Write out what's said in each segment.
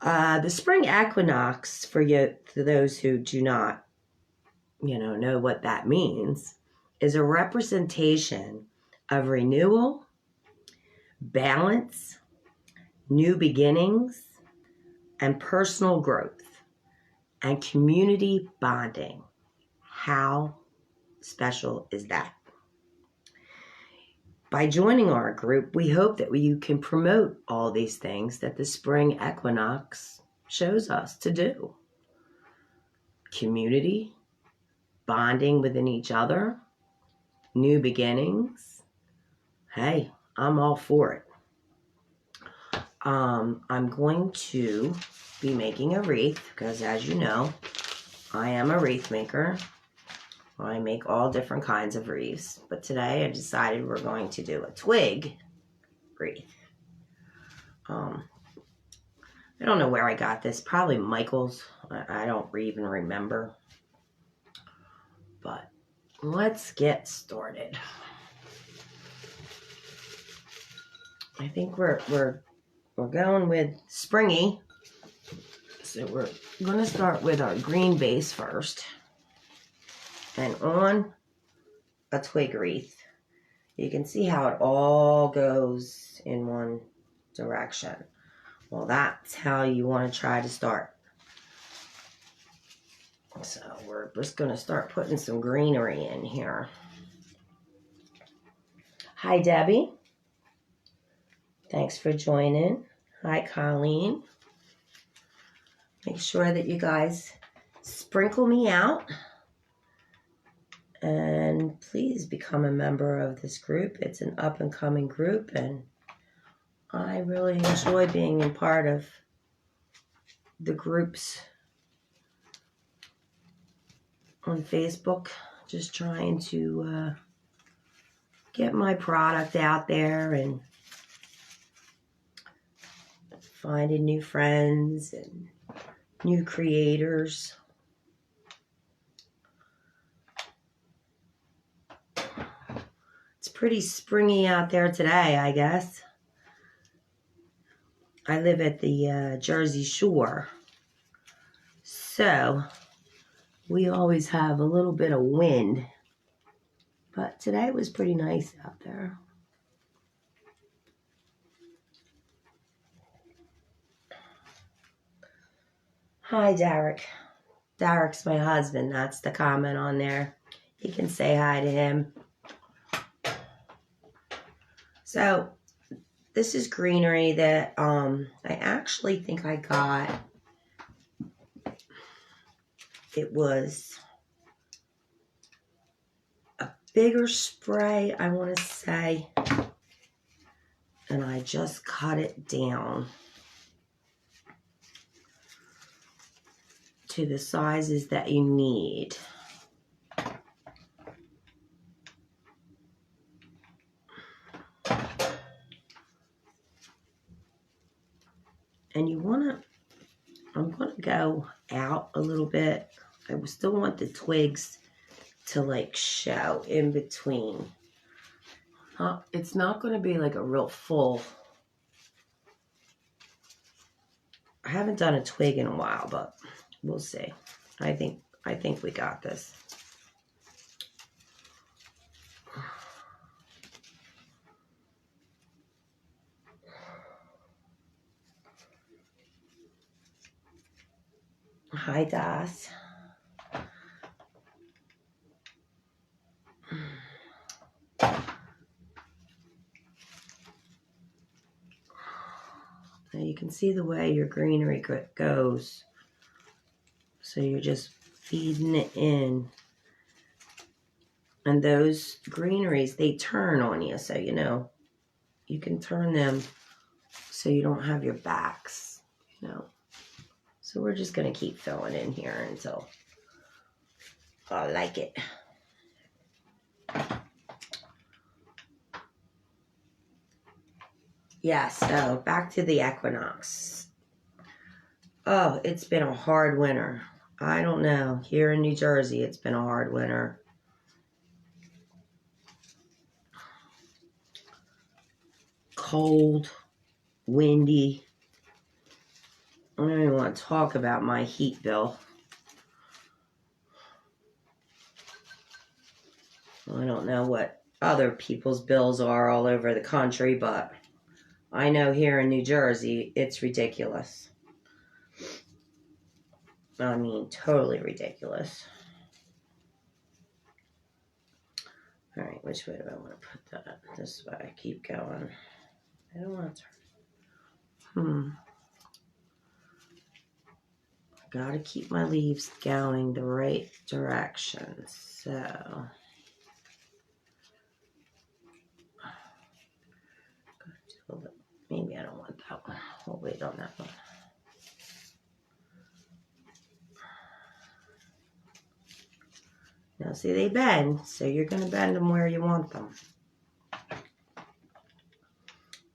The spring equinox, for those who do not, know what that means, is a representation of renewal, balance, new beginnings, and personal growth, and community bonding. How special is that? By joining our group, we hope that you can promote all these things that the spring equinox shows us to do. Community, bonding within each other, new beginnings. Hey, I'm all for it. I'm going to be making a wreath because, as you know, I am a wreath maker. I make all different kinds of wreaths, but today I decided we're going to do a twig wreath. I don't know where I got this. Probably Michael's. I don't even remember. But let's get started. I think we're going with springy. So we're going to start with our green base first. And on a twig wreath, you can see how it all goes in one direction. Well, that's how you want to try to start. So we're just going to start putting some greenery in here. Hi, Debbie. Thanks for joining. Hi, Colleen. Make sure that you guys sprinkle me out. And please become a member of this group. It's an up-and-coming group, and I really enjoy being a part of the groups on Facebook, just trying to get my product out there and finding new friends and new creators. It's pretty springy out there today, I guess. I live at the Jersey Shore, so we always have a little bit of wind, but today was pretty nice out there. Hi, Derek. Derek's my husband. That's the comment on there. You can say hi to him. So this is greenery that I actually think I got. It was a bigger spray, I want to say, and I just cut it down to the sizes that you need. And you want to, I'm going to go out a little bit. I still want the twigs to like show in between. It's not going to be like a real full. I haven't done a twig in a while, but we'll see. I think we got this. Hi, Das. Now you can see the way your greenery goes. So you're just feeding it in. And those greeneries, they turn on you. So, you can turn them so you don't have your backs, So we're just going to keep filling in here until I like it. Yeah, so back to the equinox. Oh, it's been a hard winter. I don't know. Here in New Jersey, it's been a hard winter. Cold, windy. I don't even want to talk about my heat bill. I don't know what other people's bills are all over the country, but I know here in New Jersey, it's ridiculous. I mean, totally ridiculous. All right, which way do I want to put that? This way. Keep going. I don't want to turn. Gotta keep my leaves going the right direction. So, maybe I don't want that one. We'll wait on that one. Now, see, they bend, so you're going to bend them where you want them.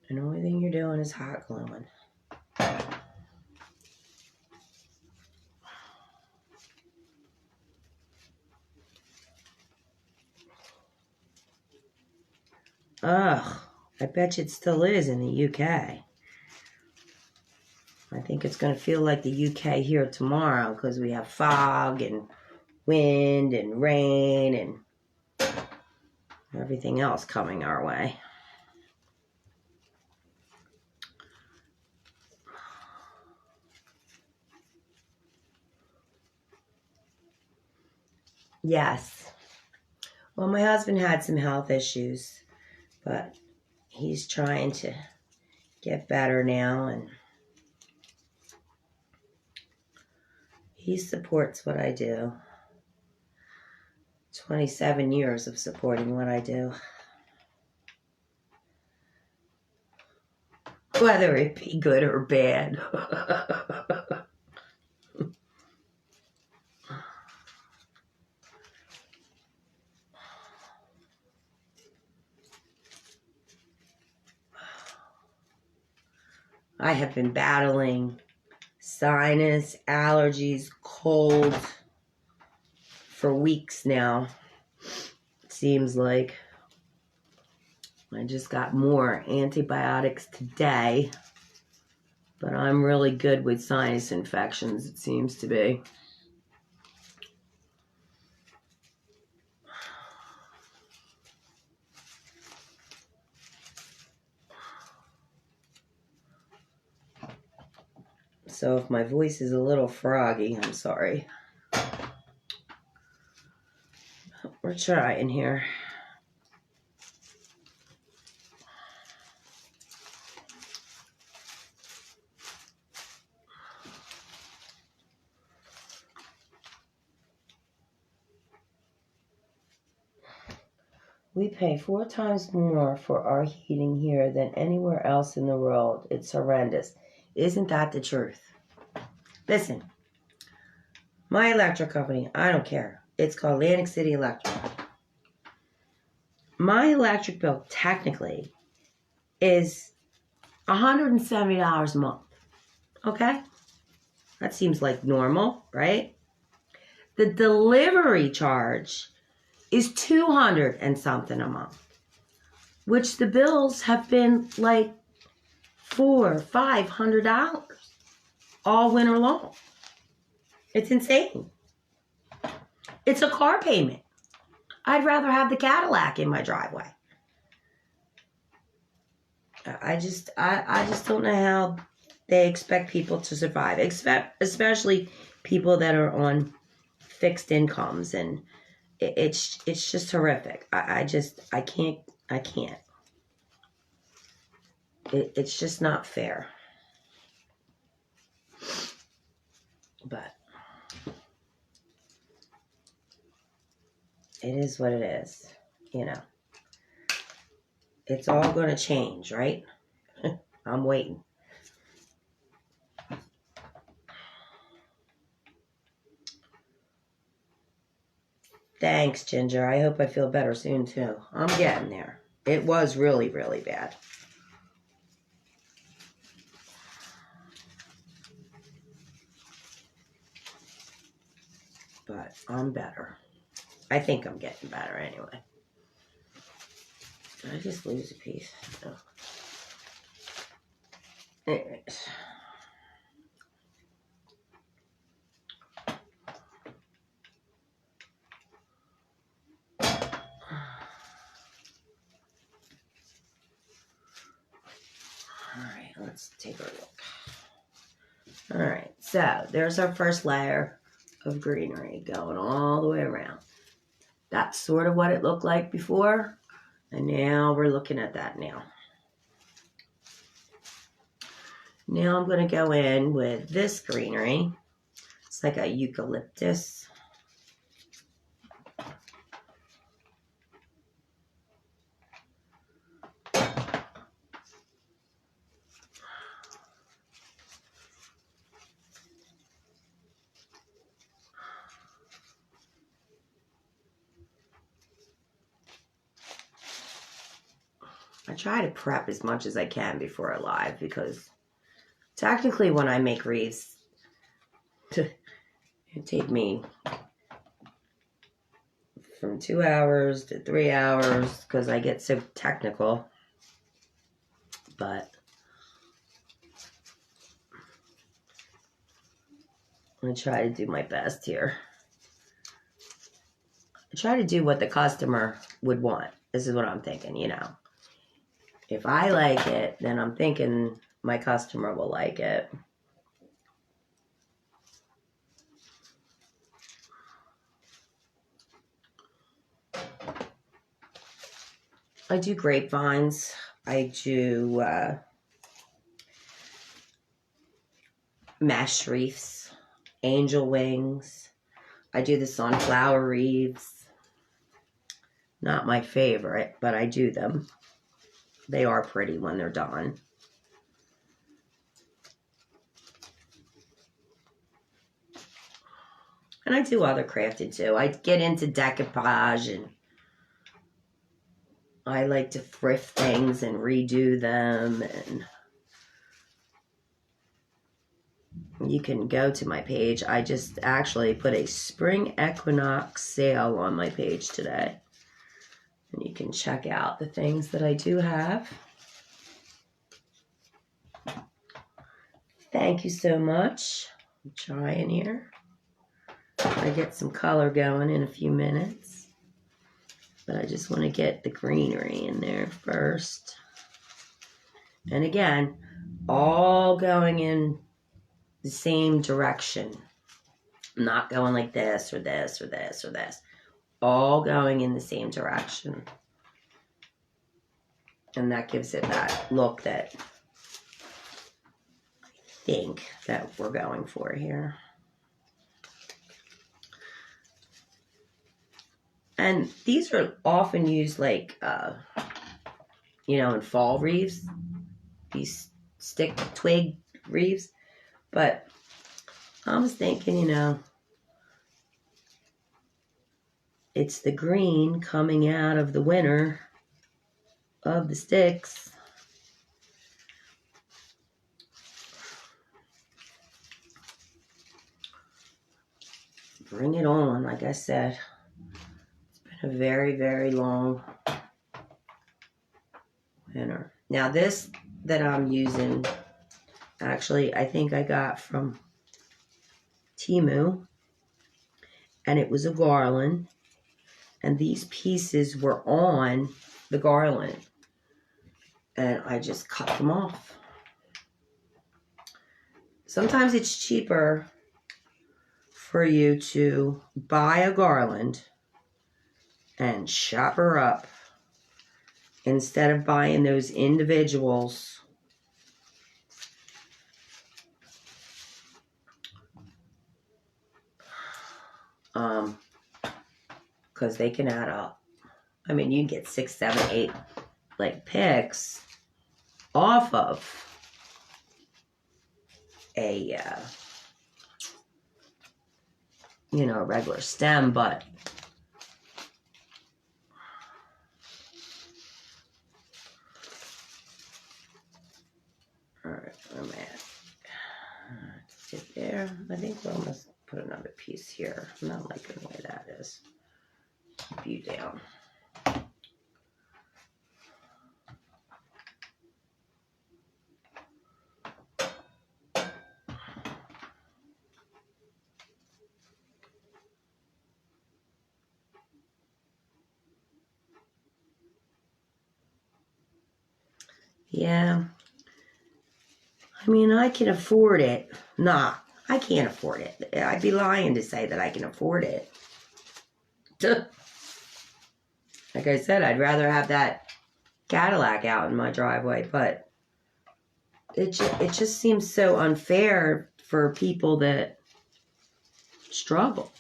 And the only thing you're doing is hot gluing. Ugh, I bet you it still is in the UK. I think it's going to feel like the UK here tomorrow because we have fog and wind and rain and everything else coming our way. Yes. Well, my husband had some health issues, but he's trying to get better now, and he supports what I do. 27 years of supporting what I do. Whether it be good or bad. I have been battling sinus, allergies, cold for weeks now. It seems like I just got more antibiotics today, but I'm really good with sinus infections, it seems to be. So if my voice is a little froggy, I'm sorry. We're trying here. We pay 4 times more for our heating here than anywhere else in the world. It's horrendous. Isn't that the truth? Listen, my electric company, I don't care. It's called Atlantic City Electric. My electric bill technically is $170 a month. Okay? That seems like normal, right? The delivery charge is $200 and something a month, which the bills have been like $400-$500 all winter long. It's insane. It's a car payment. I'd rather have the Cadillac in my driveway. I just don't know how they expect people to survive, especially people that are on fixed incomes, and it's just horrific. I can't. It's just not fair. But it is what it is, you know. It's all going to change, right? I'm waiting. Thanks, Ginger. I hope I feel better soon, too. I'm getting there. It was really, really bad. But I'm better. I think I'm getting better anyway. Did I just lose a piece? No. Anyways. deeper look. All right, so there's our first layer of greenery going all the way around. That's sort of what it looked like before, and now we're looking at that now. Now I'm going to go in with this greenery. It's like a eucalyptus. I try to prep as much as I can before I live because technically when I make wreaths, it take me from 2 hours to 3 hours because I get so technical. But I try to do my best here. I try to do what the customer would want. This is what I'm thinking, you know. If I like it, then I'm thinking my customer will like it. I do grapevines. I do mesh wreaths, angel wings. I do the sunflower wreaths. Not my favorite, but I do them. They are pretty when they're done. And I do other crafting too. I get into decoupage and I like to thrift things and redo them. And you can go to my page. I just actually put a Spring Equinox sale on my page today. And you can check out the things that I do have. Thank you so much. I'm trying here. I get some color going in a few minutes. But I just want to get the greenery in there first. And again, all going in the same direction. I'm not going like this or this or this or this. All going in the same direction. And that gives it that look that I think that we're going for here. And these are often used like, in fall wreaths. These stick twig wreaths. But I was thinking, it's the green coming out of the winter of the sticks. Bring it on, like I said. It's been a very, very long winter. Now this that I'm using, actually, I think I got from Temu. And it was a garland. And these pieces were on the garland. And I just cut them off. Sometimes it's cheaper for you to buy a garland and chop her up instead of buying those individuals. Because they can add up. I mean, you can get 6, 7, 8 like picks off of a regular stem, but all right, I'm at it there. I think we'll almost put another piece here. I'm not liking the way that is. Keep you down. Yeah, I mean, I can afford it. Nah, I can't afford it. I'd be lying to say that I can afford it. Like I said, I'd rather have that Cadillac out in my driveway, but it just seems so unfair for people that struggle.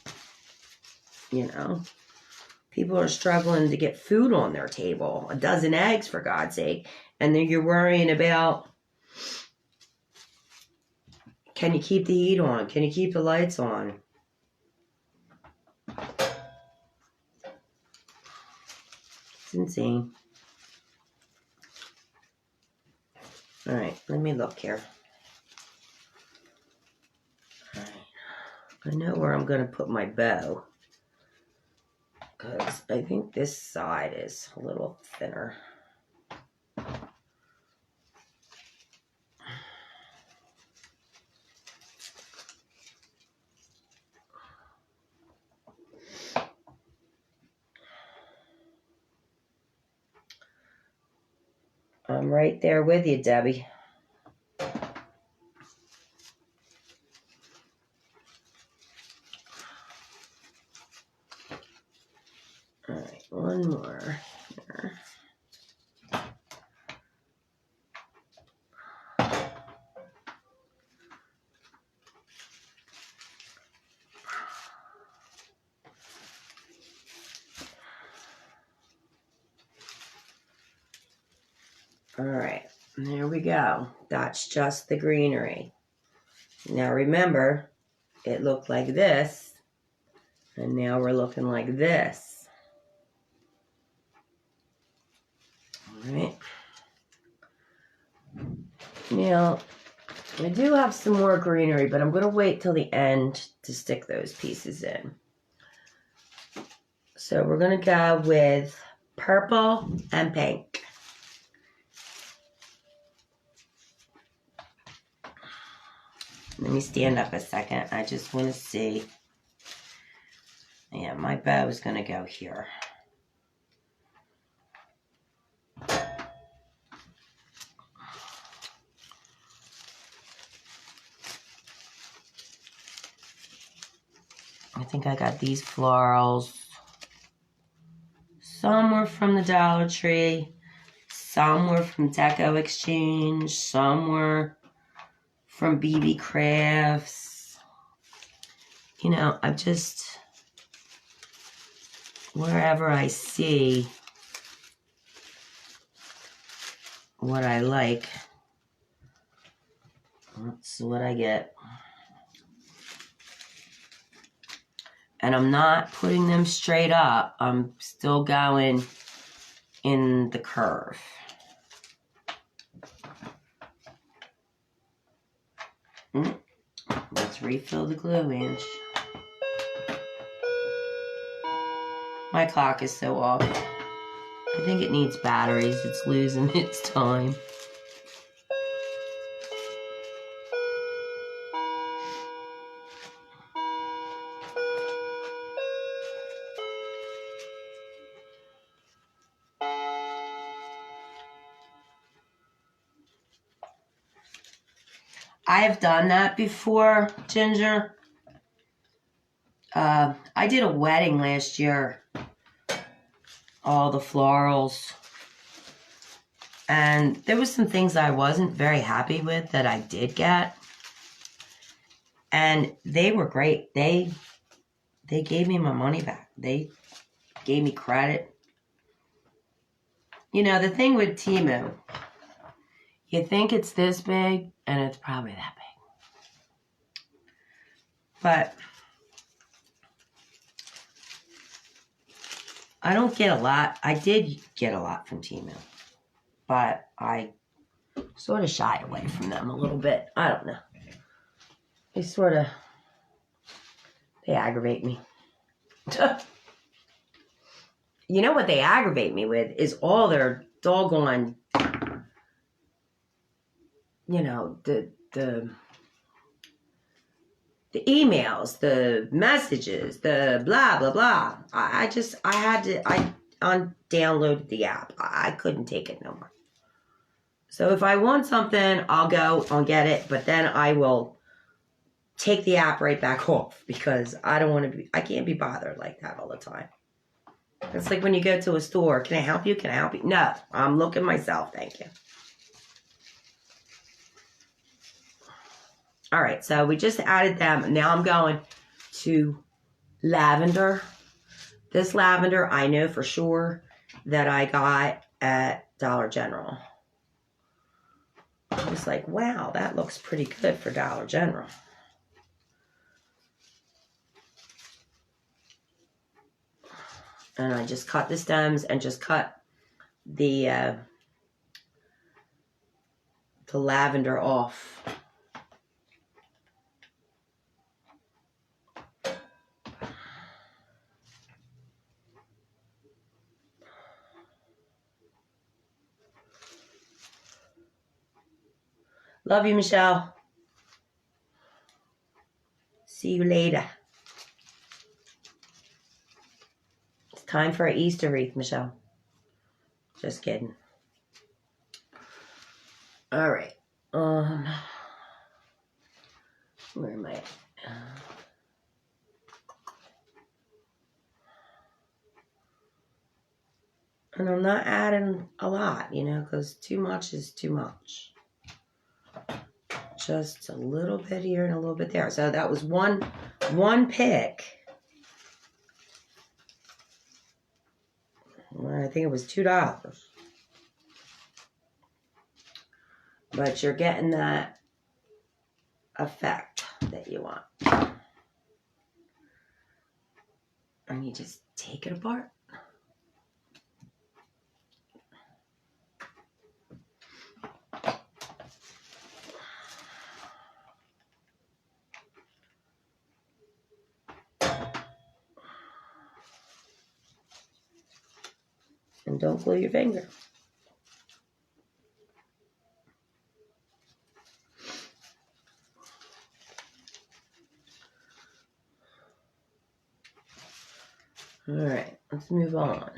You know, people are struggling to get food on their table, a dozen eggs for God's sake, and then you're worrying about, can you keep the heat on? Can you keep the lights on? It's insane. All right, let me look here. All right. I know where I'm going to put my bow, because I think this side is a little thinner. I'm right there with you, Debbie. All right, one more here. All right, there we go. That's just the greenery. Now remember, it looked like this, and now we're looking like this. All right. Now, I do have some more greenery, but I'm going to wait till the end to stick those pieces in. So we're going to go with purple and pink. Let me stand up a second. I just want to see. Yeah, my bow is going to go here. I think I got these florals. Some were from the Dollar Tree. Some were from Deco Exchange. Some were from BB Crafts. You know, I'm just, wherever I see what I like, that's what I get. And I'm not putting them straight up. I'm still going in the curve. Let's refill the glue, Ange. My clock is so off. I think it needs batteries. It's losing its time. I have done that before, Ginger. I did a wedding last year. All the florals. And there was some things I wasn't very happy with that I did get. And they were great. They gave me my money back. They gave me credit. You know, the thing with Temu, you think it's this big, and it's probably that big. But I don't get a lot. I did get a lot from Temu, but I sort of shied away from them a little bit. I don't know. They aggravate me. You know what they aggravate me with is all their doggone, you know, the emails, the messages, the blah, blah, blah. I downloaded the app. I couldn't take it no more. So if I want something, I'll go and get it, but then I will take the app right back off because I don't want to be, I can't be bothered like that all the time. It's like when you go to a store, can I help you? Can I help you? No, I'm looking myself, thank you. All right, so we just added them. Now I'm going to lavender. This lavender, I know for sure that I got at Dollar General. I was like, wow, that looks pretty good for Dollar General. And I just cut the stems and just cut the lavender off. Love you, Michelle. See you later. It's time for an Easter wreath, Michelle. Just kidding. All right. Where am I? And I'm not adding a lot, you know, because too much is too much. Just a little bit here and a little bit there. So that was one pick. I think it was $2. But you're getting that effect that you want. And you just take it apart. And don't glue your finger. All right, let's move on.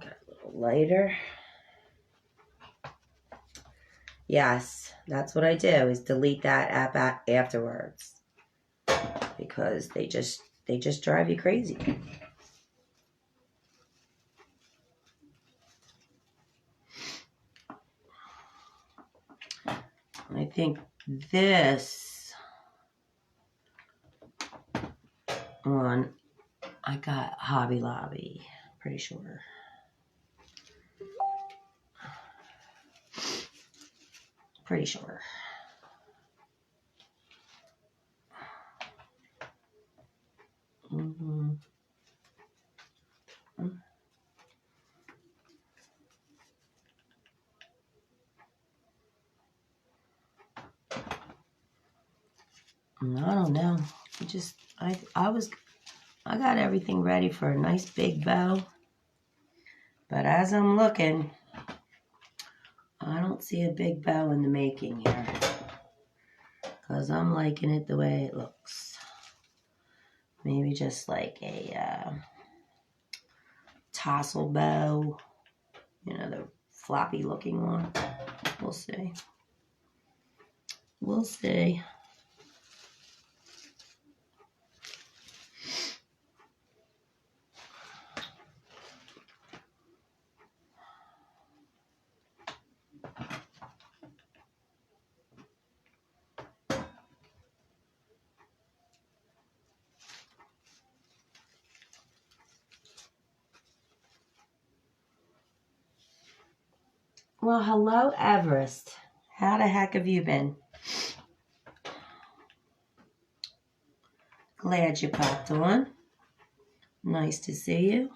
Got a little lighter. Yes, that's what I do, is delete that app afterwards. Because they just drive you crazy. I think this one I got Hobby Lobby, pretty sure. Pretty sure. Mm-hmm. I don't know. I got everything ready for a nice big bow. But as I'm looking, I don't see a big bow in the making here. Because I'm liking it the way it looks. Maybe just like a tassel bow. You know, the floppy looking one. We'll see. We'll see. Well, hello, Everest. How the heck have you been? Glad you popped on. Nice to see you.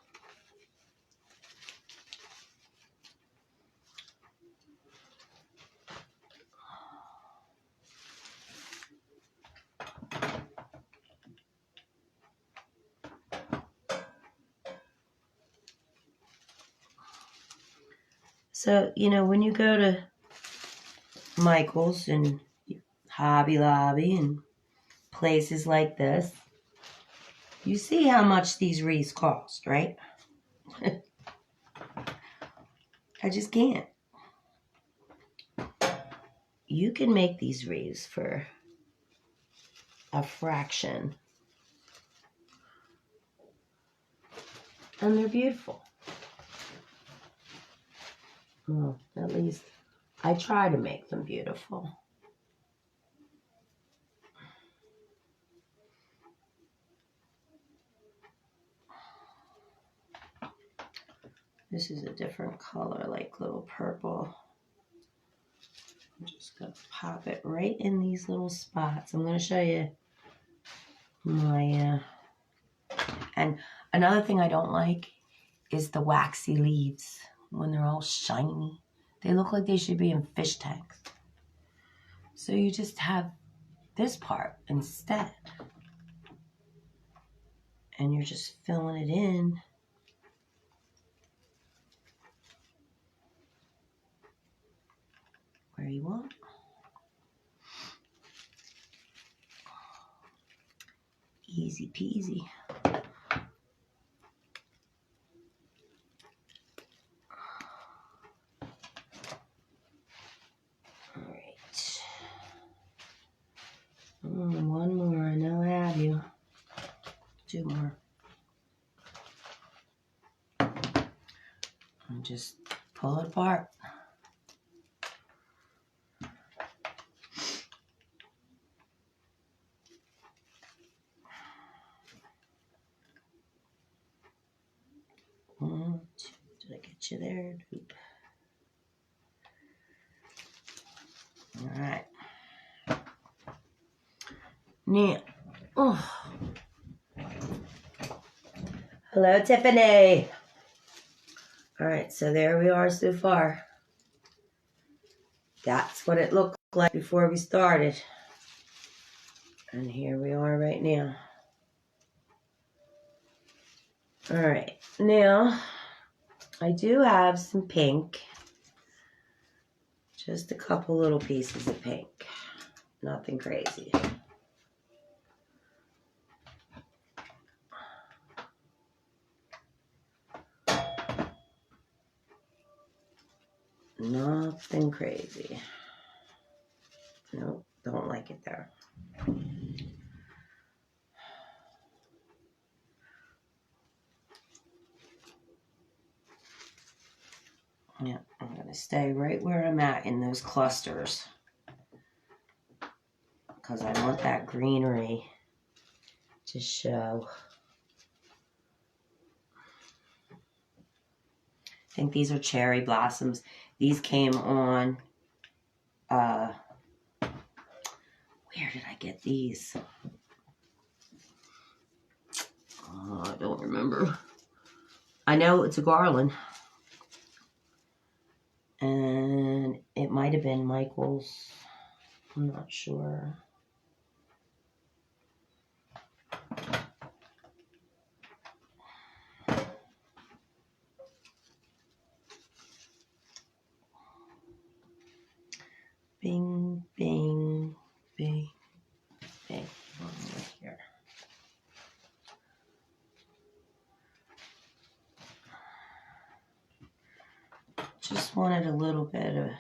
So, you know, when you go to Michael's and Hobby Lobby and places like this, you see how much these wreaths cost, right? I just can't. You can make these wreaths for a fraction. And they're beautiful. Well, at least I try to make them beautiful. This is a different color, like little purple. I'm just going to pop it right in these little spots. I'm going to show you my... and another thing I don't like is the waxy leaves when they're all shiny. They look like they should be in fish tanks. So you just have this part instead. And you're just filling it in. Where you want. Easy peasy. Alright. One more. I know I have you. Two more. And just pull it apart. One, two. Did I get you there? Nope. All right. Now, oh. Hello, Tiffany. All right, so there we are so far. That's what it looked like before we started. And here we are right now. All right, now I do have some pink. Just a couple little pieces of pink. Nothing crazy. Nothing crazy. Nope, don't like it there. Yeah, I'm going to stay right where I'm at in those clusters. Because I want that greenery to show. I think these are cherry blossoms. These came on, where did I get these? Oh, I don't remember. I know it's a garland. And it might have been Michael's. I'm not sure. Bing, bing, bing, bing. Right here. Just wanted a little bit of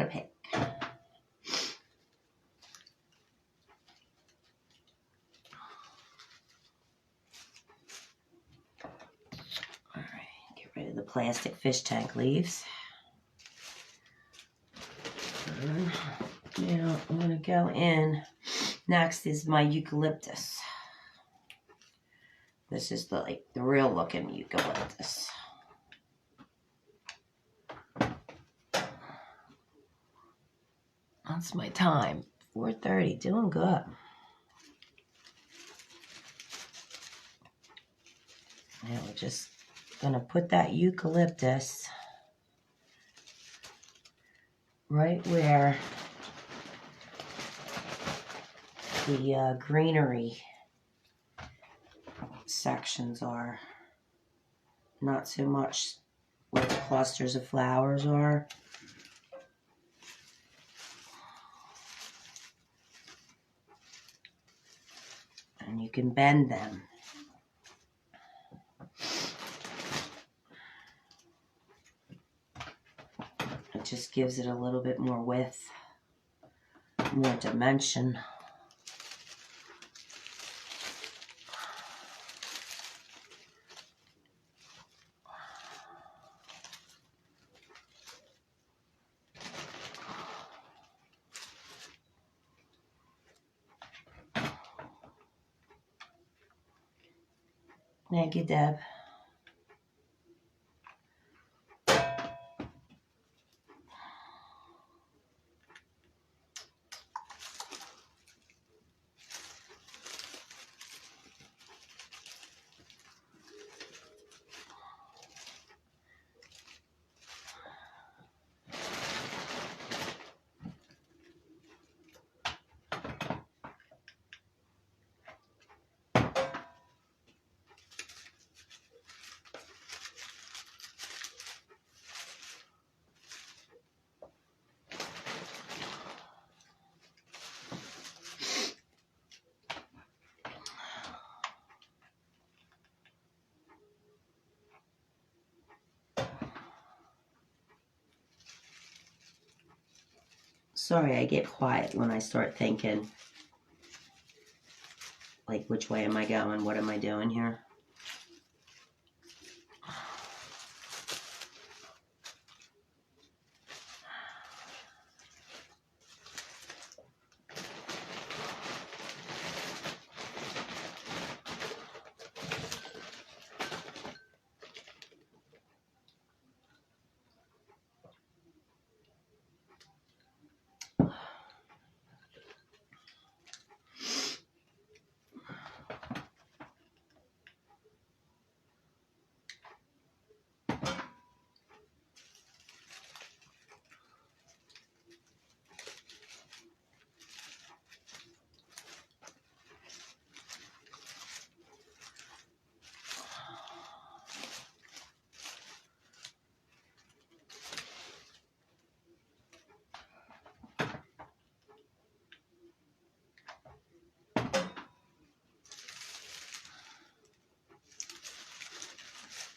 pink. All right, get rid of the plastic fish tank leaves. Now I'm gonna go in. Next is my eucalyptus. This is the real looking eucalyptus. That's my time. 4:30, doing good. Now we're just gonna put that eucalyptus right where the greenery sections are. Not so much where the clusters of flowers are. And you can bend them. it just gives it a little bit more width, more dimension. Thank you, Deb. Sorry, I get quiet when I start thinking, like, which way am I going? What am I doing here?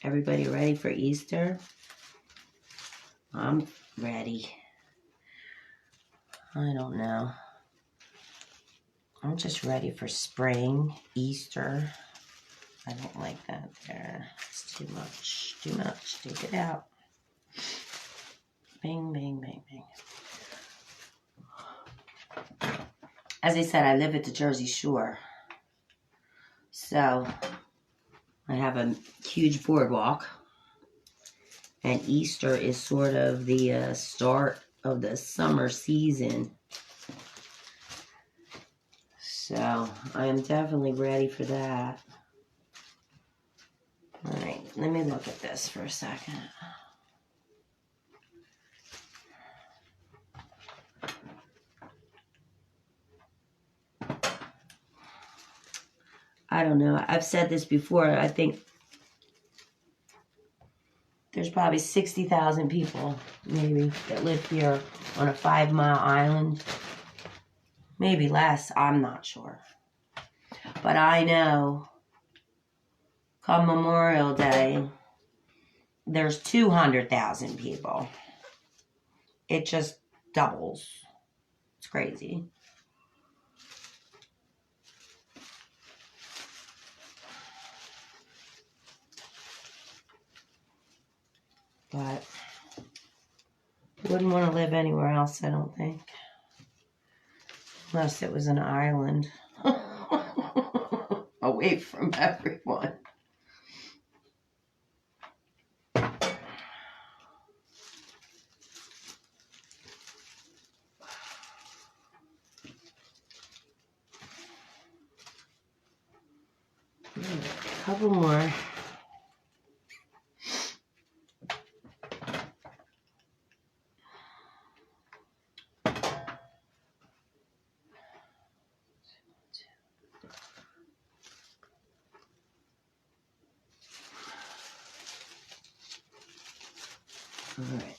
Everybody ready for Easter? I'm ready. I don't know. I'm just ready for spring, Easter. I don't like that there. It's too much. Too much. Take it out. Bing, bing, bing, bing. As I said, I live at the Jersey Shore. So I have a huge boardwalk. And Easter is sort of the start of the summer season. So I am definitely ready for that. All right, let me look at this for a second. I don't know. I've said this before. I think there's probably 60,000 people, maybe, that live here on a 5-mile island. Maybe less. I'm not sure. But I know come Memorial Day, there's 200,000 people. It just doubles. It's crazy. But wouldn't want to live anywhere else, I don't think. Unless it was an island. Away from everyone. A couple more. All right.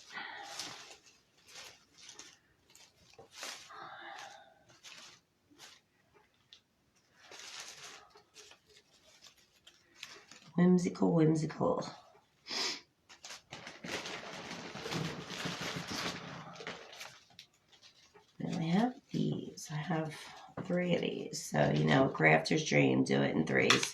Whimsical. I have 3 of these. So, you know, crafter's dream, do it in 3s.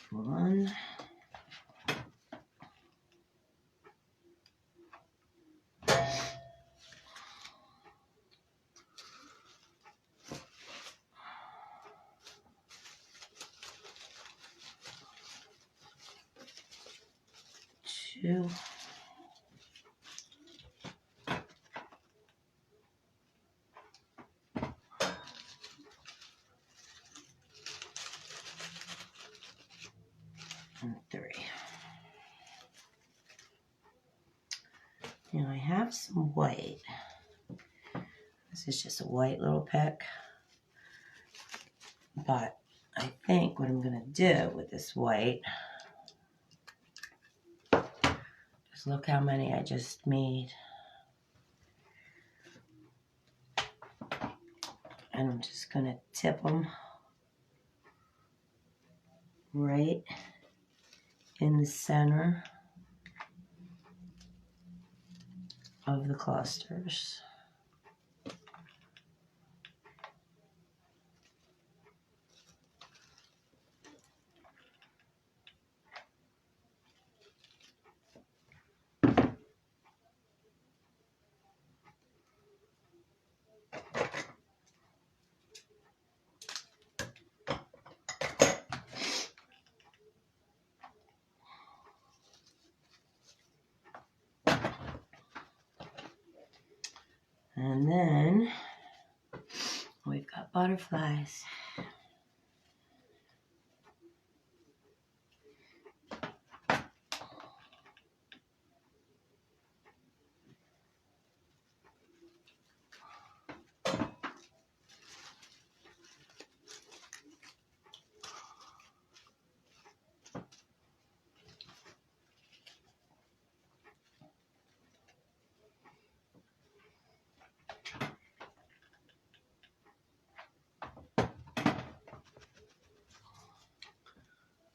One. 2. And 3. Now I have some white. This is just a white little pick. But I think what I'm going to do with this white, just look how many I just made. And I'm just going to tip them right in the center of the clusters. And then we've got butterflies.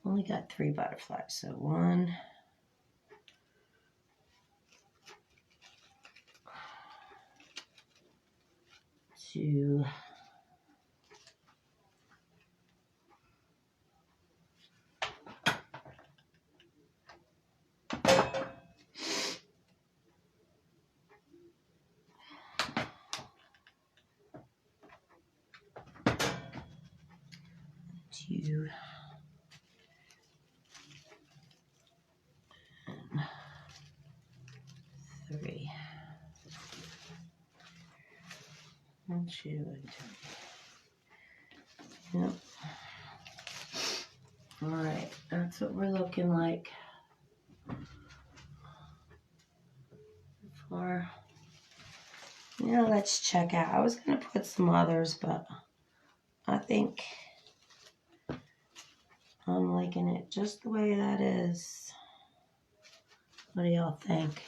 Only got 3 butterflies, so 1, 2, 2, and 3. 1, 2, and 3. Yep. All right, that's what we're looking like. For, yeah, let's check out. I was gonna put some others, but I think I'm liking it just the way that is. What do y'all think?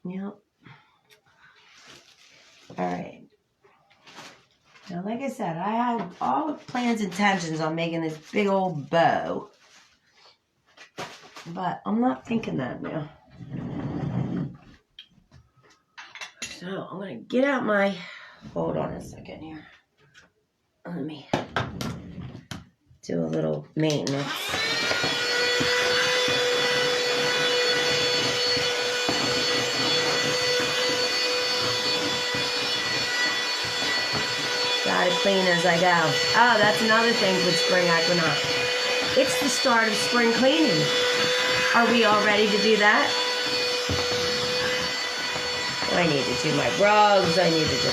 Yep. All right. Now, like I said, I had all the plans and intentions on making this big old bow. But I'm not thinking that now. So, I'm going to get out my... Hold on a second here. Let me do a little maintenance. Gotta clean as I go. Oh, that's another thing with Spring Equinox. It's the start of spring cleaning. Are we all ready to do that? I need to do my rugs. I need to do...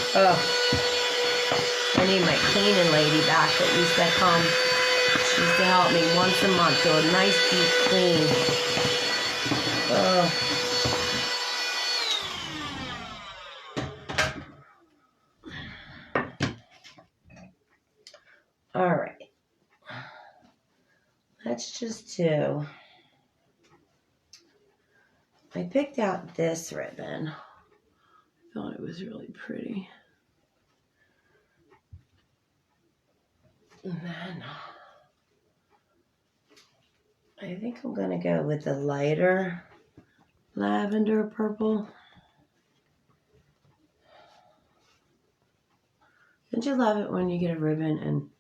I need my cleaning lady back that used to come. She used to help me once a month do a nice deep clean. All right. That's just two. I picked out this ribbon. I thought it was really pretty. And then I think I'm going to go with the lighter lavender purple. Don't you love it when you get a ribbon and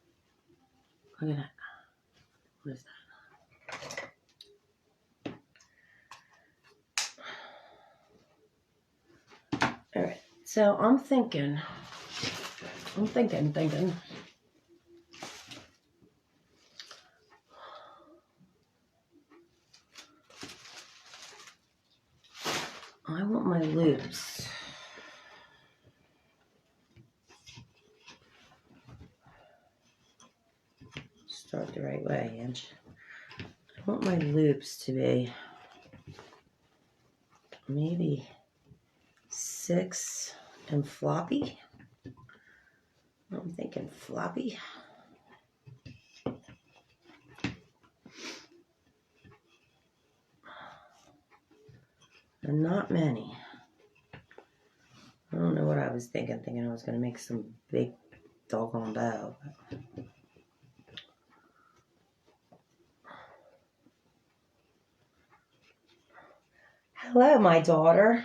look at that? What is that? All right, so I'm thinking. I want my loops. Start the right way, Ange. I want my loops to be maybe 6 and floppy. I'm thinking floppy. And not many. I don't know what I was thinking I was going to make some big doggone bow. Hello, my daughter.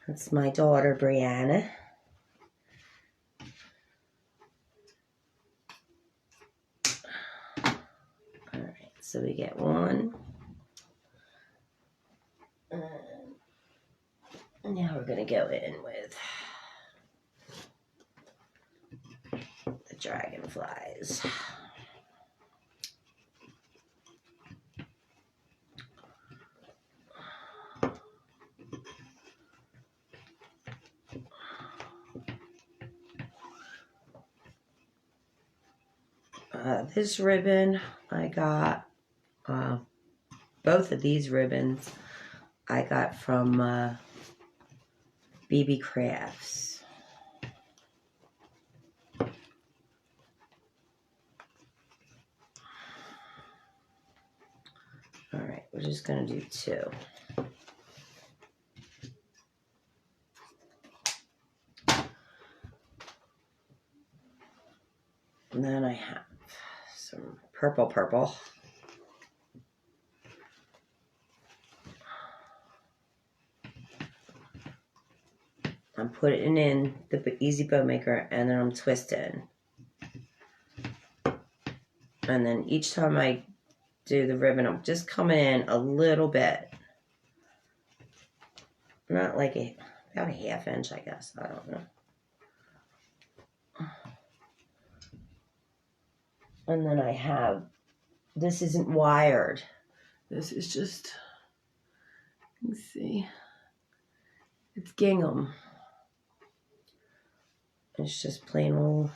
That's my daughter, Brianna. All right, so we get one. And now we're going to go in with the dragonflies. This ribbon, I got both of these ribbons I got from BB Crafts. All right, we're just going to do two. And then I have some purple. I'm putting in the Easy Bow Maker and then I'm twisting. And then each time I do the ribbon, I'm just coming in a little bit. Not like about a ½ inch, I guess. I don't know. And then I have, this isn't wired. This is just, let's see, it's gingham. It's just plain old.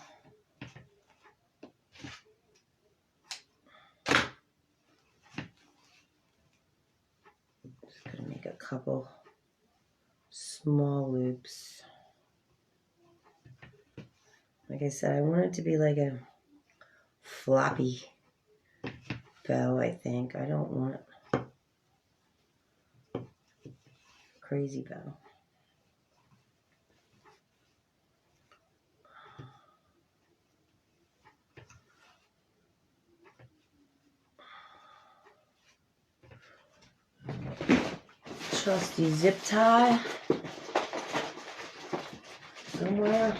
Just gonna make a couple small loops. Like I said, I want it to be like a floppy bow, I think. I don't want a crazy bow. Trusty zip tie somewhere.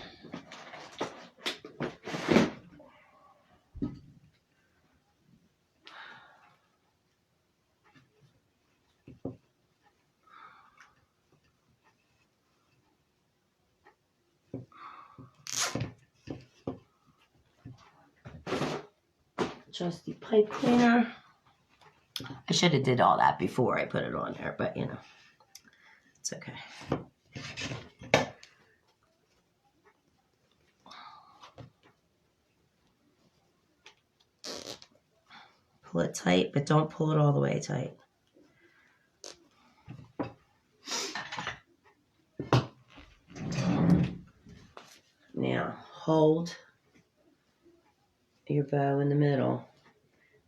Trusty pipe cleaner. I should have did all that before I put it on there, but you know, it's okay. Pull it tight, but don't pull it all the way tight. Now, hold your bow in the middle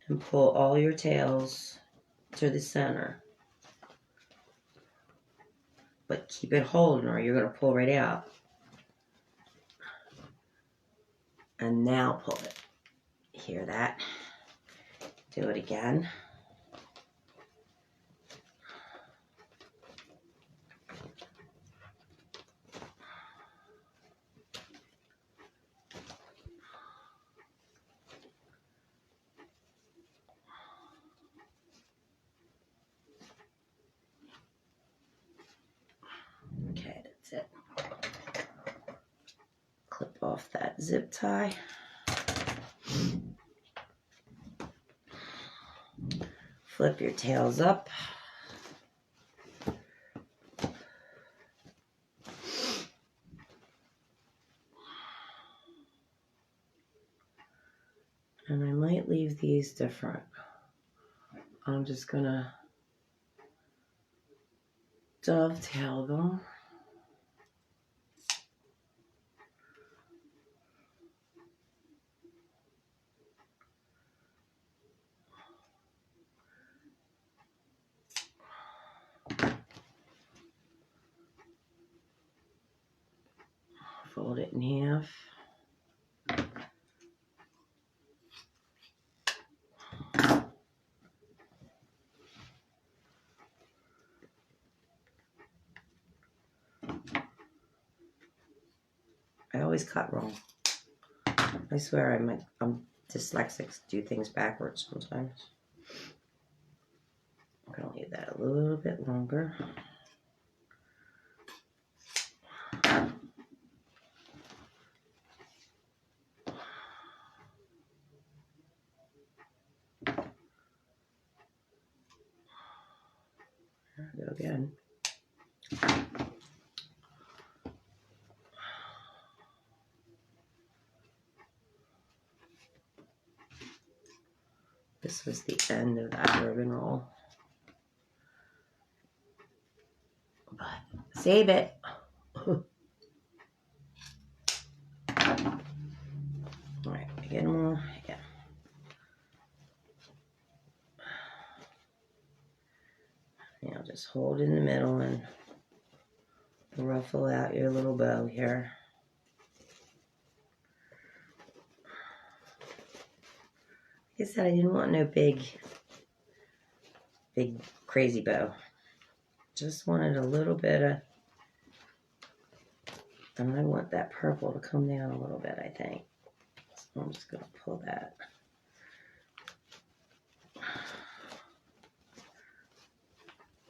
and pull all your tails to the center. But keep it holding or you're going to pull right out. And now pull it. Hear that? Do it again. Okay, that's it. Clip off that zip tie. Flip your tails up. And I might leave these different. I'm just gonna dovetail them. Fold it in half. I always cut wrong. I swear I'm dyslexic, do things backwards sometimes. I'm gonna leave that a little bit longer. There we go again. This was the end of that ribbon roll. But save it. Alright, get them all. Yeah. Now just hold in the middle and ruffle out your little bow here. Like I said, I didn't want no big crazy bow. Just wanted a little bit of, and I want that purple to come down a little bit, I think. So I'm just going to pull that.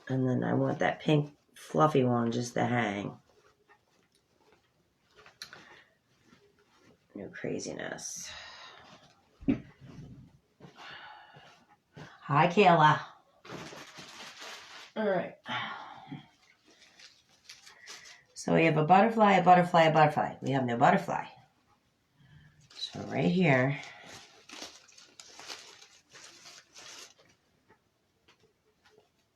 And then I want that pink fluffy one just to hang. No craziness. Hi, Kayla. All right. So we have a butterfly, a butterfly, a butterfly. We have no butterfly. So right here,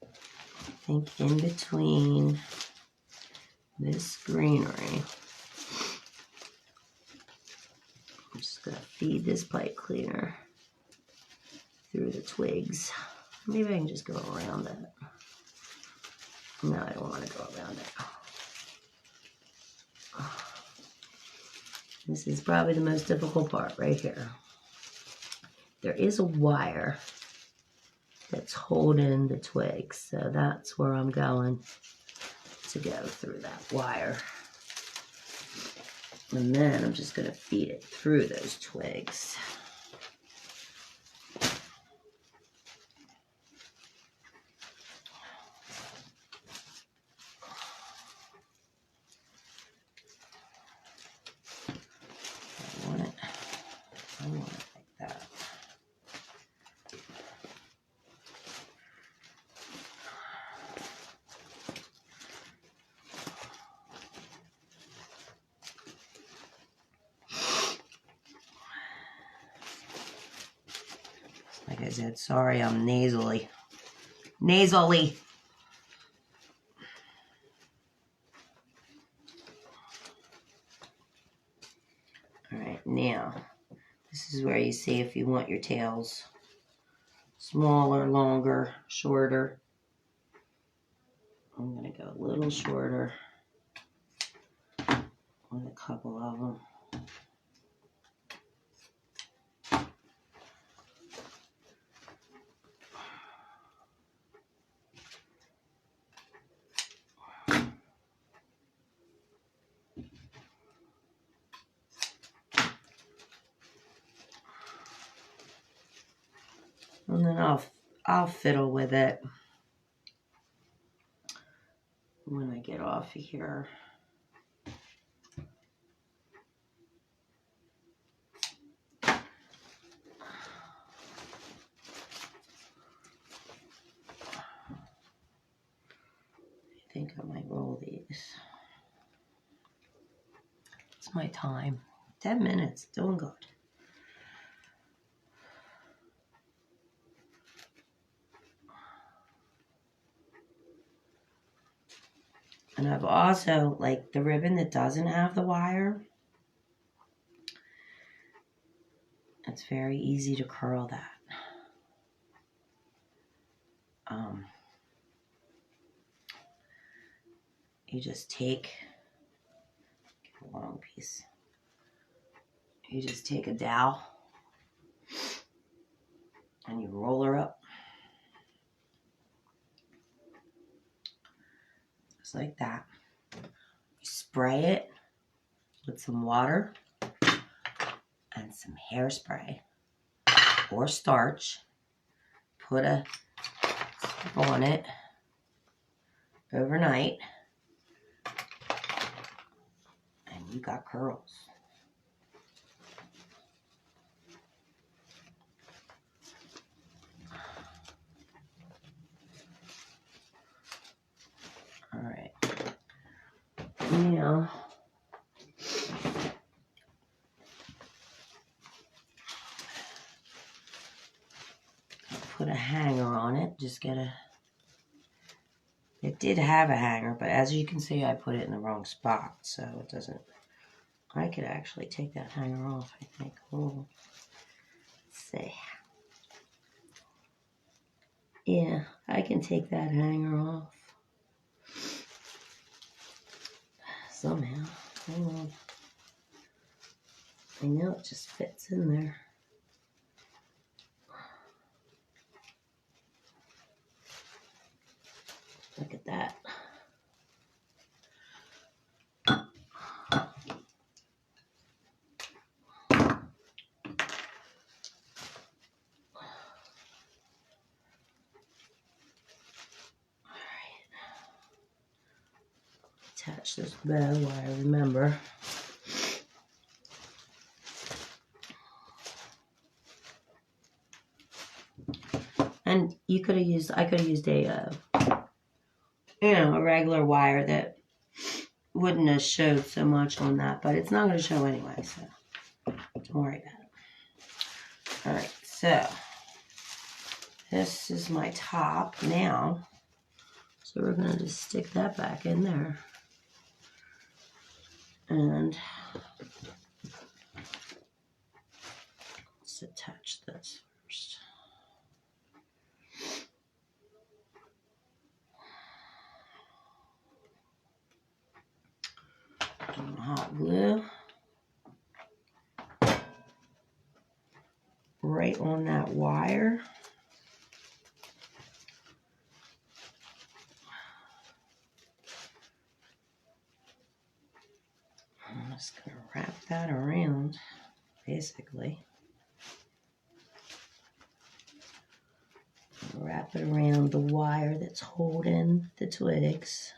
I think in between this greenery, I'm just going to feed this pipe cleaner through the twigs. Maybe I can just go around it. No, I don't want to go around it. This is probably the most difficult part right here. There is a wire that's holding the twigs, so that's where I'm going to go through that wire. And then I'm just going to feed it through those twigs. I want it like that. Like I said, sorry, I'm nasally. Alright, now, this is where you see if you want your tails smaller, longer, shorter. I'm going to go a little shorter on a couple of them. And then I'll fiddle with it when I get off of here. I think I might roll these. It's my time. 10 minutes, doing good. And I've also, like the ribbon that doesn't have the wire, it's very easy to curl that. You just take a long piece. You just take a dowel and you roll her up. Just like that. You spray it with some water and some hairspray or starch. Put a clip on it overnight and you got curls. All right. Now, put a hanger on it. Just get a... It did have a hanger, but as you can see, I put it in the wrong spot, so it doesn't... I could actually take that hanger off, I think. Oh, let's see. Yeah, I can take that hanger off. Somehow. Hang on. I know it just fits in there. Look at that. Attach this bow while I remember. And you could have used, I could have used a, a regular wire that wouldn't have showed so much on that, but it's not going to show anyway, so don't worry about it. All right, so this is my top now. So we're going to just stick that back in there. And let's attach this first. And hot glue right on that wire. I'm just going to wrap that around, basically. Wrap it around the wire that's holding the twigs.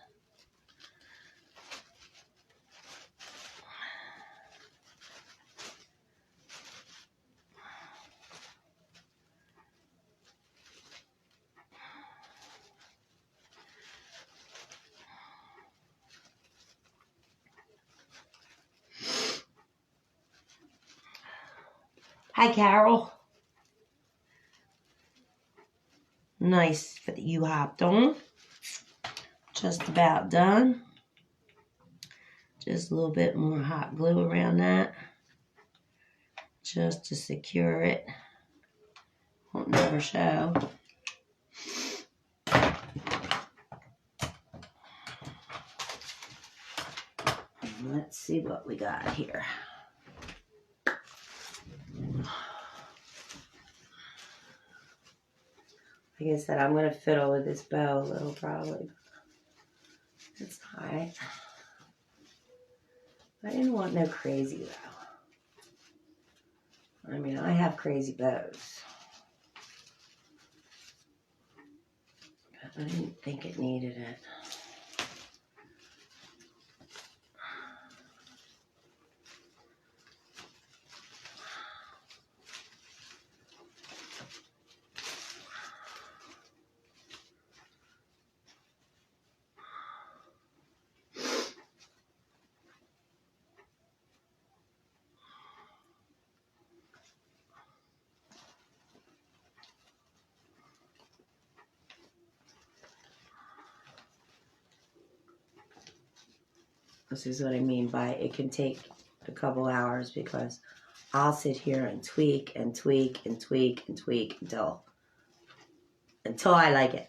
Hi, Carol. Nice that you hopped on. Just about done. Just a little bit more hot glue around that. just to secure it. Won't never show. Let's see what we got here. Like I said, I'm going to fiddle with this bow a little probably. It's alright. I didn't want no crazy though. I mean, I have crazy bows. But I didn't think it needed it. This is what I mean by it can take a couple hours because I'll sit here and tweak and tweak and tweak and tweak until I like it.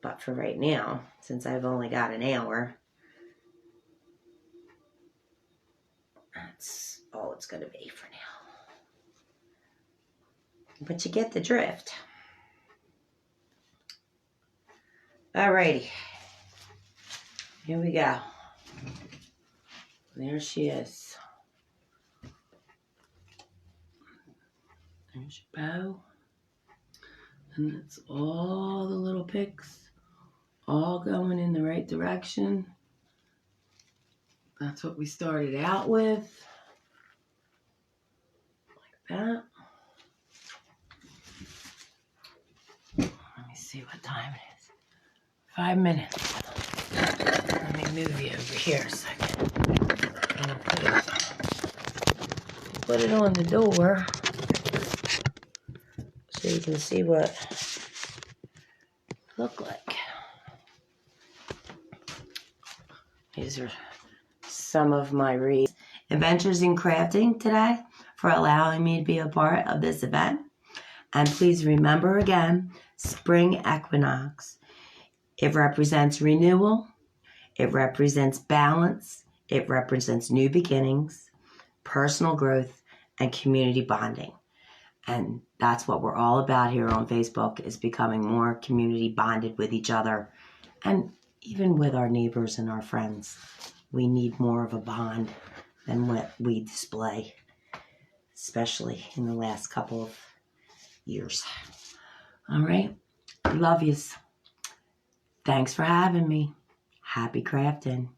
But for right now, since I've only got an hour, that's all it's going to be for now. But you get the drift. Alrighty. Here we go. There she is. There's your bow. And it's all the little picks all going in the right direction. That's what we started out with. Like that. Let me see what time it is. 5 minutes. Let me move you over here a second. I'm gonna put it on the door so you can see what it look like. These are some of my wreaths. Adventures in Crafting today for allowing me to be a part of this event. And please remember again, Spring Equinox. It represents renewal. It represents balance. It represents new beginnings, personal growth, and community bonding. And that's what we're all about here on Facebook, is becoming more community bonded with each other and even with our neighbors and our friends. We need more of a bond than what we display, especially in the last couple of years. All right. Love yous. Thanks for having me. Happy crafting.